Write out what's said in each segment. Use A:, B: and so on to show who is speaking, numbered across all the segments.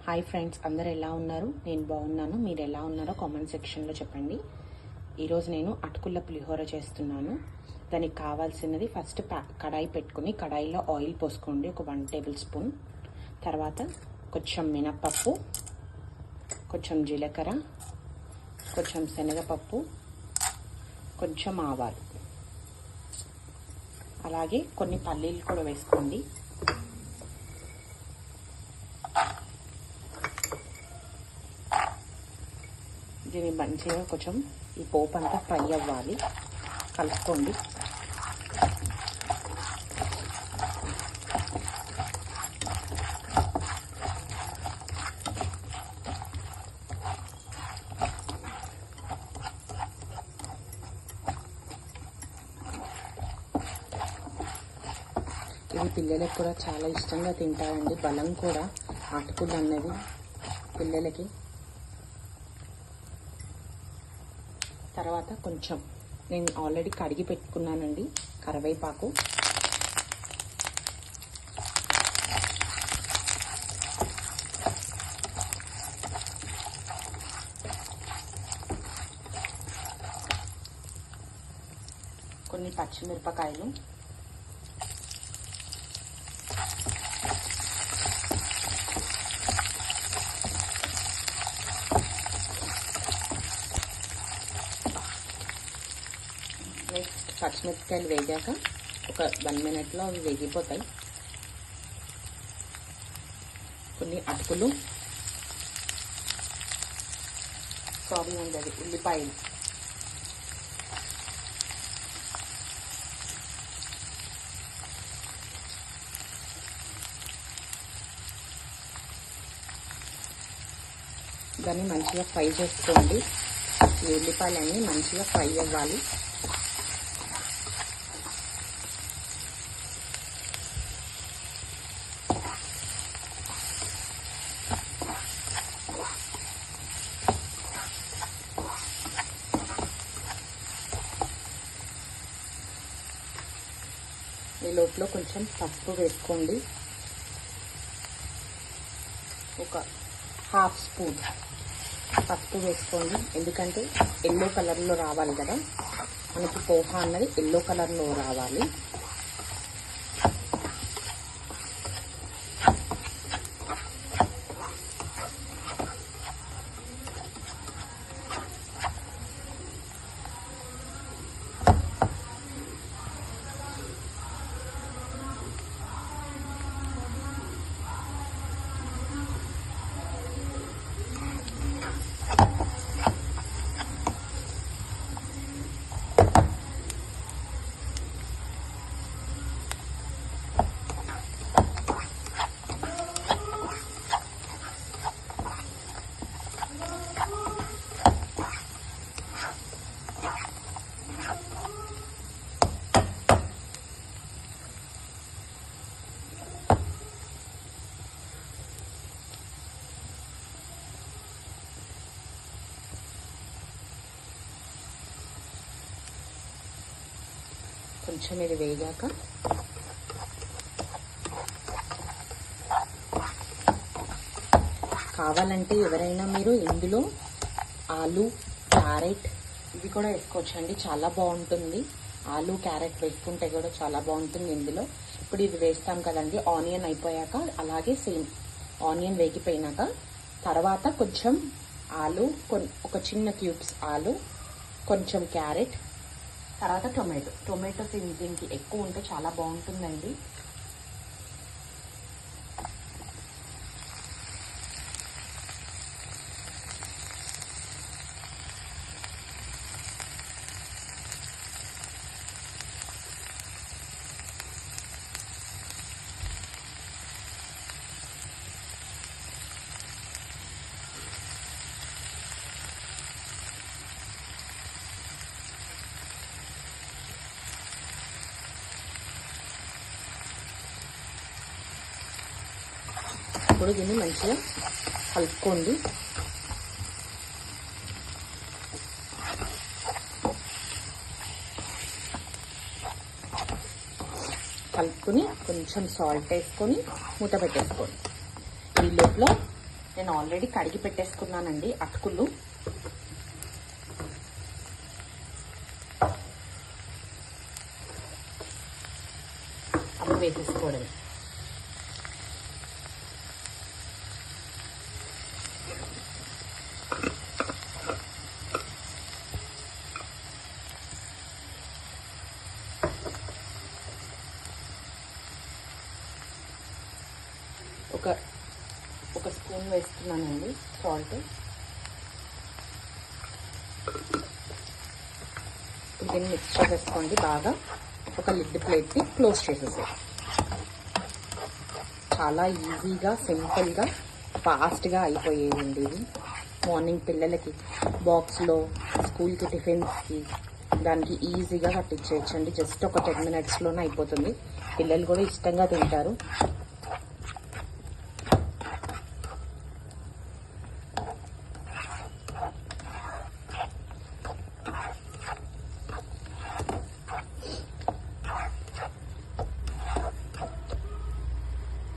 A: Hi friends, అందరు ఎలా ఉన్నారు? నేను బాగున్నాను. మీరు ఎలా ఉన్నారో కామెంట్ సెక్షన్లో చెప్పండి. ఈరోజు నేను అటుకుల పులిహోర చేస్తున్నాను. దానికి కావాల్సినది ఫస్ట్ కడాయి పెట్టుకుని కడాయిలో ఆయిల్ పోసుకోండి, ఒక 1 టేబుల్ స్పూన్. తర్వాత కొంచెం మినప్పప్పు, కొంచెం జీలకర్ర, కొంచెం శనగపప్పు, కొంచెం ఆవాలు, అలాగే కొన్ని పల్లీలు కూడా వేసుకోండి. దీన్ని మంచిగా కొంచెం ఈ పోపు అంతా ఫ్రై అవ్వాలి, కలుపుకోండి. ఇది పిల్లలకు కూడా చాలా ఇష్టంగా తింటారండి. బలం కూడా అటుకులు అన్నది పిల్లలకి. తర్వాత కొంచెం నేను ఆల్రెడీ కడిగి పెట్టుకున్నానండి కరివేపాకు, కొన్ని పచ్చిమిరపకాయలు, నెక్స్ట్ పచ్చిమిరపకాయలు వేగాక ఒక 1 మినిట్లో అవి వేగిపోతాయి. కొన్ని అటుకులు, ఉల్లిపాయలు, దాన్ని మంచిగా ఫ్రై చేసుకోండి. ఈ ఉల్లిపాయలన్నీ మంచిగా ఫ్రై అవ్వాలి. ఈ లోపల కొంచెం పసుపు వేసుకోండి, ఒక 1/2 స్పూన్ పసుపు వేసుకోండి. ఎందుకంటే ఎల్లో కలర్లో రావాలి కదా, మనకి పోహా అన్నది ఎల్లో కలర్లో రావాలి. కొంచెం ఇది వేగాక కావాలంటే ఎవరైనా మీరు ఇందులో ఆలు, క్యారెట్ ఇది కూడా వేసుకోవచ్చండి, చాలా బాగుంటుంది. ఆలు, క్యారెట్ వేసుకుంటే కూడా చాలా బాగుంటుంది ఇందులో. ఇప్పుడు ఇది వేస్తాం కదండి, ఆనియన్ అయిపోయాక, అలాగే సేమ్ ఆనియన్ వేగిపోయినాక తర్వాత కొంచెం ఆలు, ఒక చిన్న క్యూబ్స్ ఆలు, కొంచెం క్యారెట్, తర్వాత టొమాటో దీనికి ఎక్కువ ఉంటే చాలా బాగుంటుందండి. ఇప్పుడు దీన్ని మంచిగా కలుపుకోండి. కలుపుకొని కొంచెం సాల్ట్ వేసుకొని మూత పెట్టేసుకోండి. ఈ లోపల నేను ఆల్రెడీ కడిగి పెట్టేసుకున్నానండి అటుకులు. అప్పుడు వేసేసుకోవడం. ఒక స్పూన్ వేస్తున్నానండి సాల్ట్. దీన్ని మిక్స్ చేసేసుకోండి బాగా. ఒక లిడ్ ప్లేట్ని క్లోజ్ చేసేసాయి. చాలా ఈజీగా, సింపుల్గా, ఫాస్ట్గా అయిపోయేయండి ఇవి. మార్నింగ్ పిల్లలకి బాక్స్లో, స్కూల్కి, టిఫిన్స్కి దానికి ఈజీగా కట్టించేయచ్చండి. జస్ట్ ఒక 10 minutesలోనే అయిపోతుంది. పిల్లలు కూడా ఇష్టంగా తింటారు.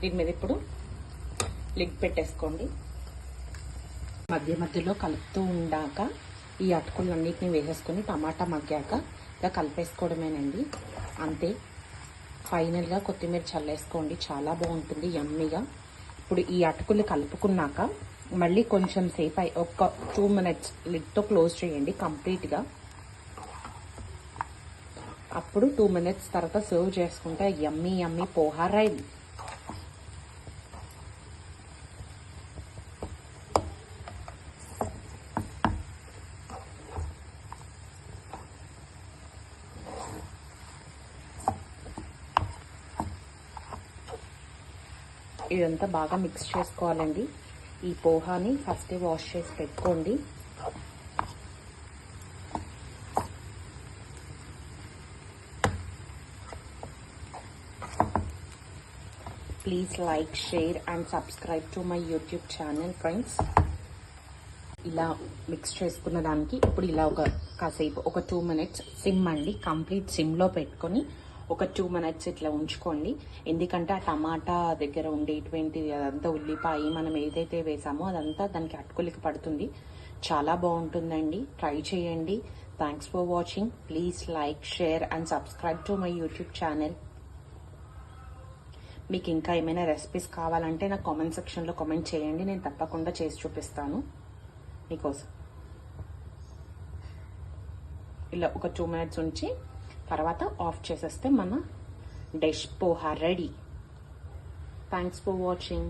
A: దీని మీద ఇప్పుడు లిడ్ పెట్టేసుకోండి. మధ్య మధ్యలో కలుపుతూ ఉండాక ఈ అటుకులన్నిటిని వేసేసుకొని టమాటా మగ్గాక ఇలా కలిపేసుకోవడమేనండి, అంతే. ఫైనల్గా కొత్తిమీర చల్లేసుకోండి, చాలా బాగుంటుంది యమ్మీగా. ఇప్పుడు ఈ అటుకులు కలుపుకున్నాక మళ్ళీ కొంచెం సేపు ఒక 2 minutes లిడ్తో క్లోజ్ చేయండి కంప్లీట్గా. అప్పుడు 2 minutes తర్వాత సర్వ్ చేసుకుంటే యమ్మీ యమ్మీ పోహా రెడీ. ఇదంతా బాగా మిక్స్ చేసుకోవాలండి. ఈ పోహాని ఫస్ట్ వాష్ చేసి పెట్టుకోండి. Please like, share and subscribe to my YouTube channel friends. ఇలా మిక్స్ చేసుకున్న దానికి ఇప్పుడు ఇలా కాసేపు ఒక 2 minutes సిమ్ అండి, కంప్లీట్ సిమ్లో పెట్టుకొని ఒక 2 minutes ఇట్లా ఉంచుకోండి. ఎందుకంటే ఆ టమాటా దగ్గర ఉండేటువంటి అదంతా ఉల్లిపాయ మనం ఏదైతే వేసామో అదంతా దానికి అటుకులకి పడుతుంది. చాలా బాగుంటుందండి, ట్రై చేయండి. Thanks for watching. Please like, share and subscribe to my YouTube channel. మీకు ఇంకా ఏమైనా రెసిపీస్ కావాలంటే నా కామెంట్ సెక్షన్లో కామెంట్ చేయండి, నేను తప్పకుండా చేసి చూపిస్తాను మీకోసం. ఇలా ఒక 2 minutes ఉంచి తర్వాత ఆఫ్ చేసేస్తే మన dish poha ready. Thanks for watching.